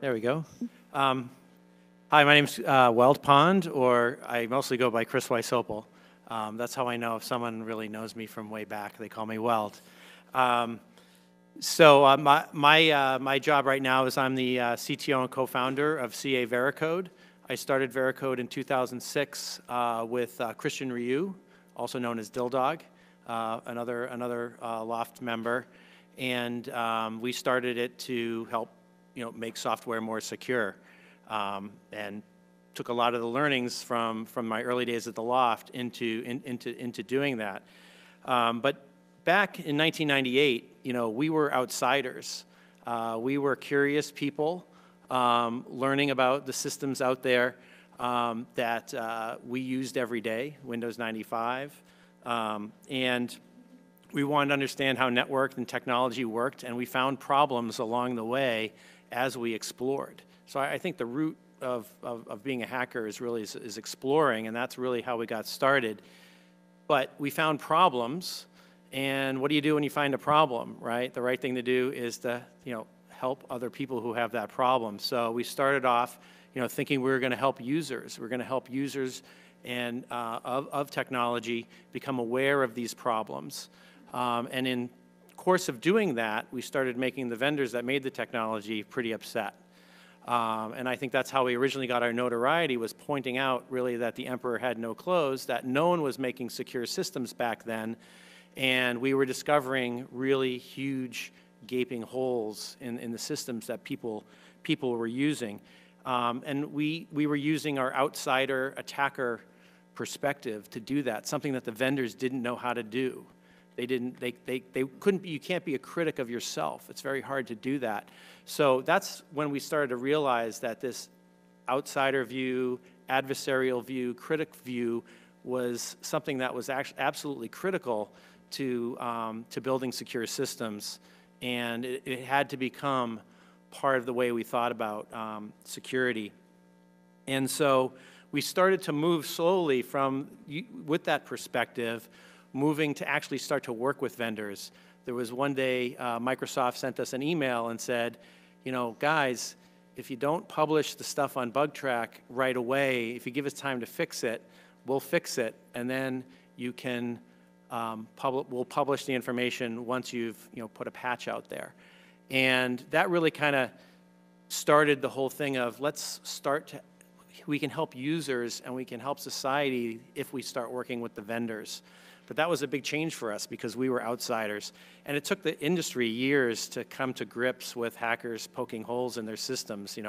There we go. Hi, my name's Weld, or I mostly go by Chris Weishopel. That's how I know if someone really knows me from way back. They call me Weld. My job right now is I'm the CTO and co-founder of CA Veracode. I started Veracode in 2006 with Christian Ryu, also known as Dildog, another LOpht member, and we started it to help make software more secure, and took a lot of the learnings from my early days at the LOpht into doing that. But back in 1998, we were outsiders. We were curious people learning about the systems out there that we used every day, Windows 95. And we wanted to understand how network and technology worked, and we found problems along the way as we explored. So I think the root of being a hacker is exploring, and that's really how we got started. But we found problems, and what do you do when you find a problem, right? The right thing to do is to help other people who have that problem. So we started off thinking we were going to help users. We're going to help users and of technology become aware of these problems. And in course of doing that, we started making the vendors that made the technology pretty upset. And I think that's how we originally got our notoriety, was pointing out really that the emperor had no clothes, that no one was making secure systems back then, and we were discovering really huge gaping holes in the systems that people were using. And we were using our outsider attacker perspective to do that, something that the vendors didn't know how to do. They couldn't be, you can't be a critic of yourself. It's very hard to do that. So that's when we started to realize that this outsider view, adversarial view, critic view was something that was actually absolutely critical to building secure systems. And it had to become part of the way we thought about security. And so we started to move slowly with that perspective, moving to actually start to work with vendors. There was one day Microsoft sent us an email and said, guys, if you don't publish the stuff on BugTrack right away, if you give us time to fix it, we'll fix it, and then you can we'll publish the information once you've put a patch out there. And that really kind of started the whole thing of we can help users and we can help society if we start working with the vendors. But that was a big change for us because we were outsiders. And it took the industry years to come to grips with hackers poking holes in their systems.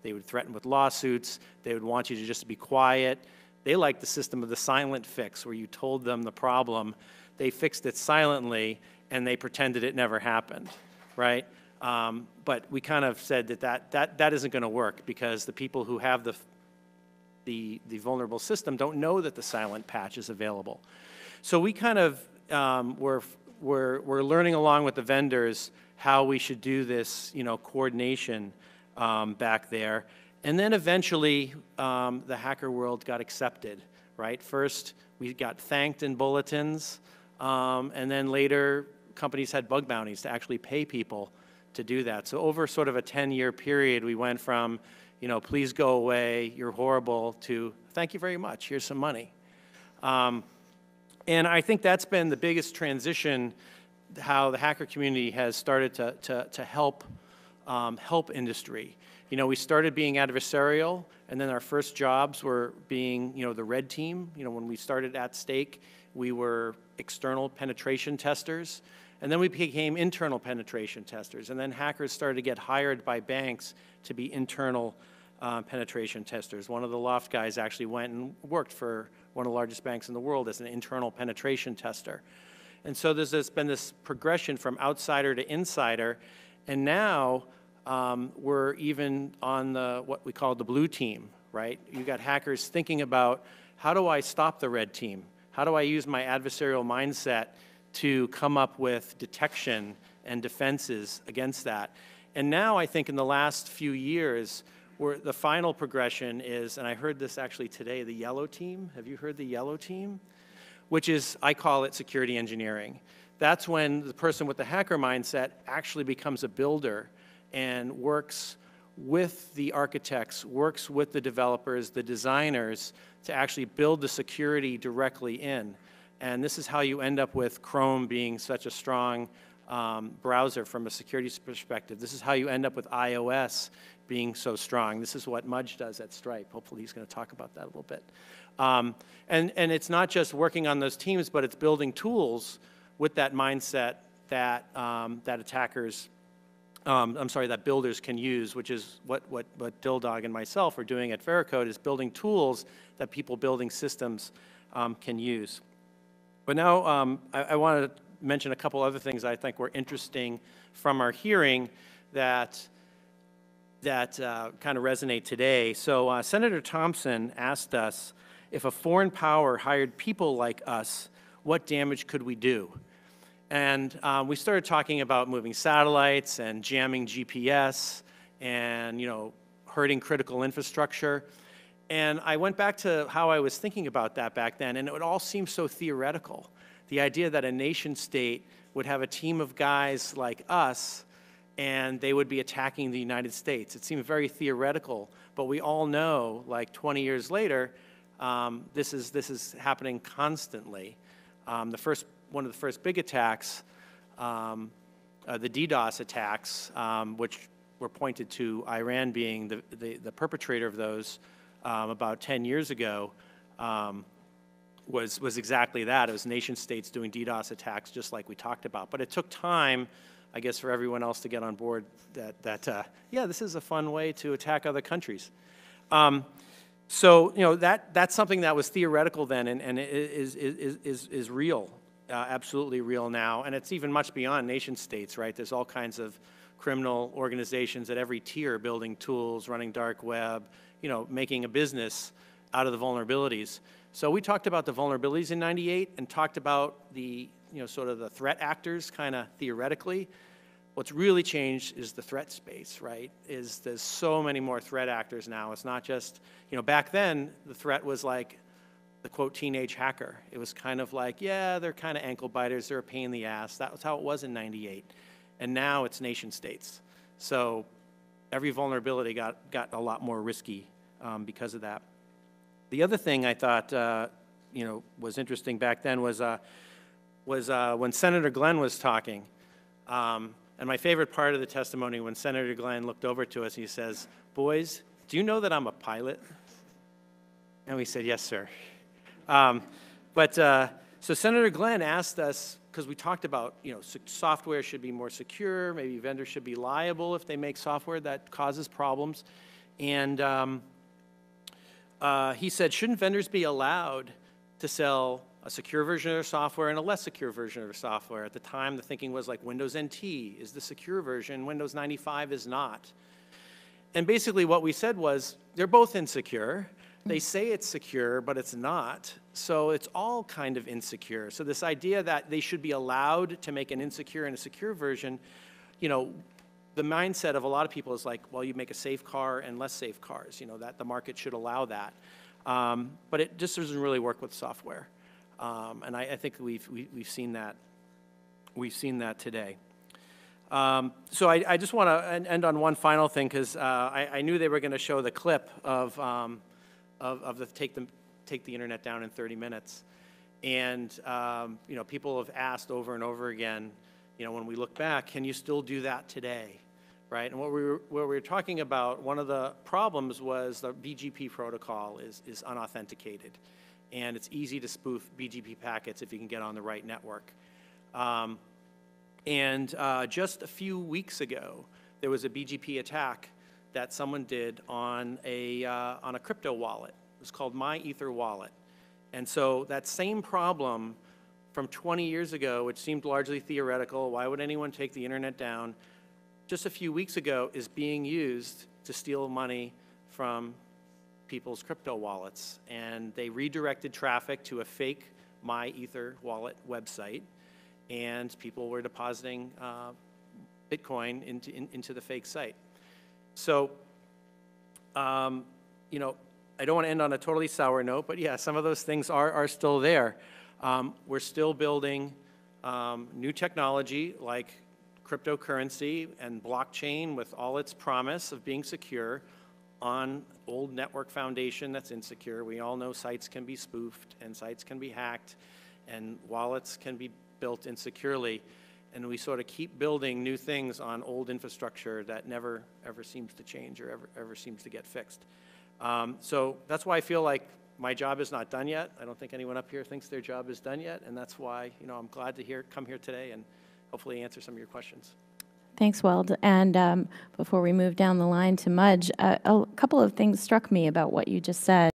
They would threaten with lawsuits. They would want you to just be quiet. They liked the system of the silent fix, where you told them the problem. They fixed it silently, and they pretended it never happened, right? But we kind of said that isn't going to work, because the people who have the vulnerable system don't know that the silent patch is available. So we kind of we're learning along with the vendors how we should do this, coordination back there. And then eventually, the hacker world got accepted, right? First, we got thanked in bulletins, and then later, companies had bug bounties to actually pay people to do that. So over sort of a 10-year period, we went from, please go away, you're horrible, to thank you very much, here's some money. And I think that's been the biggest transition, how the hacker community has started to help industry. We started being adversarial, and then our first jobs were being, the red team. When we started at Stake, we were external penetration testers, and then we became internal penetration testers, and then hackers started to get hired by banks to be internal penetration testers. One of the LOpht guys actually went and worked for one of the largest banks in the world as an internal penetration tester. And so there's been this progression from outsider to insider, and now we're even on what we call the blue team, right? You've got hackers thinking about, how do I stop the red team? How do I use my adversarial mindset to come up with detection and defenses against that? And now I think in the last few years, the final progression is, and I heard this actually today, the yellow team. Have you heard the yellow team? Which is, I call it security engineering. That's when the person with the hacker mindset actually becomes a builder and works with the architects, works with the developers, the designers, to actually build the security directly in. And this is how you end up with Chrome being such a strong browser from a security perspective. This is how you end up with iOS being so strong. This is what Mudge does at Stripe. Hopefully he's going to talk about that a little bit. And it's not just working on those teams, but it's building tools with that mindset that that builders can use, which is what DilDog and myself are doing at Veracode, is building tools that people building systems can use. But now I want to mention a couple other things I think were interesting from our hearing that kind of resonate today. So Senator Thompson asked us, if a foreign power hired people like us, what damage could we do? And we started talking about moving satellites and jamming GPS and, hurting critical infrastructure. And I went back to how I was thinking about that back then, and it all seemed so theoretical. The idea that a nation state would have a team of guys like us and they would be attacking the United States. It seemed very theoretical, but we all know, like 20 years later, this is happening constantly. One of the first big attacks, the DDoS attacks, which were pointed to Iran being the perpetrator of those about 10 years ago, was exactly that. It was nation states doing DDoS attacks just like we talked about. But it took time, I guess, for everyone else to get on board that yeah, this is a fun way to attack other countries. So, that's something that was theoretical then and is real, absolutely real now. And it's even much beyond nation states, right? There's all kinds of criminal organizations at every tier building tools, running dark web, making a business out of the vulnerabilities. So we talked about the vulnerabilities in '98 and talked about the, sort of the threat actors kind of theoretically. What's really changed is the threat space, right? There's so many more threat actors now. It's not just, back then the threat was like the quote teenage hacker. It was kind of like, yeah, they're kind of ankle biters, they're a pain in the ass. That was how it was in '98. And now it's nation states. So every vulnerability got a lot more risky because of that. The other thing I thought, was interesting back then was when Senator Glenn was talking. And my favorite part of the testimony, when Senator Glenn looked over to us, he says, "Boys, do you know that I'm a pilot?" And we said, "Yes, sir." So Senator Glenn asked us, because we talked about, software should be more secure, maybe vendors should be liable if they make software that causes problems. And he said, shouldn't vendors be allowed to sell a secure version of their software and a less secure version of their software? At the time, the thinking was like Windows NT is the secure version, Windows 95 is not. And basically what we said was, they're both insecure. They say it's secure, but it's not. So it's all kind of insecure. So this idea that they should be allowed to make an insecure and a secure version, the mindset of a lot of people is like, well, you make a safe car and less safe cars, that the market should allow that. But it just doesn't really work with software. And I think we've seen that. We've seen that today. So I just want to end on one final thing, because I knew they were going to show the clip of the take the internet down in 30 minutes. And people have asked over and over again, when we look back, can you still do that today? Right? And what we were talking about, one of the problems was the BGP protocol is unauthenticated. And it's easy to spoof BGP packets if you can get on the right network. Just a few weeks ago, there was a BGP attack that someone did on a crypto wallet. It was called My Ether Wallet. And so that same problem from 20 years ago, which seemed largely theoretical, why would anyone take the internet down, just a few weeks ago is being used to steal money from people's crypto wallets. And they redirected traffic to a fake My Ether Wallet website, and people were depositing Bitcoin into the fake site. So, I don't want to end on a totally sour note, but yeah, some of those things are still there. We're still building new technology like cryptocurrency and blockchain with all its promise of being secure on old network foundation that's insecure. We all know sites can be spoofed and sites can be hacked and wallets can be built insecurely. And we sort of keep building new things on old infrastructure that never ever seems to change or ever seems to get fixed. So that's why I feel like my job is not done yet. I don't think anyone up here thinks their job is done yet, and that's why, you know, I'm glad to come here today and hopefully answer some of your questions. Thanks, Weld. And before we move down the line to Mudge, a couple of things struck me about what you just said.